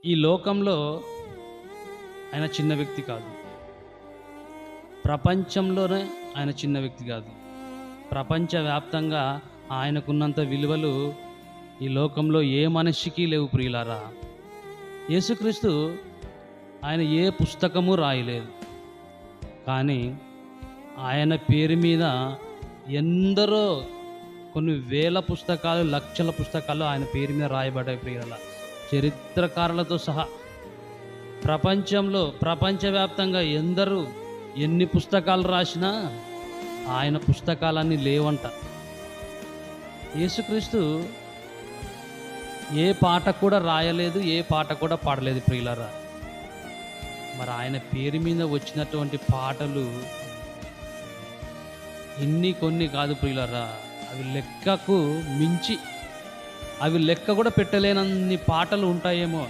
ఈ లోకంలో ఆయన చిన్న వ్యక్తి కాదు. ప్రపంచంలోనే ఆయన చిన్న వ్యక్తి కాదు. ప్రపంచవ్యాప్తంగా ఆయనకున్నంత విలువలు ఈ లోకంలో ఏ మనిషికి లేవు ప్రియులారా. యేసుక్రీస్తు ఆయన ఏ పుస్తకము రాయలేదు. కానీ ఆయన పేరు మీద ఎందరో కొన్ని వేల పుస్తకాలు, లక్షల పుస్తకాలు ఆయన పేరు మీద రాయబడ్డాయి ప్రియులారా. చరిత్రకారులతో సహా ప్రపంచవ్యాప్తంగా ఎన్ని పుస్తకాలు రాసినా ఆయన పుస్తకాలన్నీ లేవంట. యేసుక్రీస్తు ఏ పాట కూడా రాయలేదు, ఏ పాట కూడా పాడలేదు ప్రియులారా. మరి ఆయన పేరు మీద వచ్చినటువంటి పాటలు కొన్ని కాదు ప్రియులారా, అవి లెక్కకు మించి, అవి లెక్క కూడా పెట్టలేనన్ని పాటలు ఉంటాయేమో.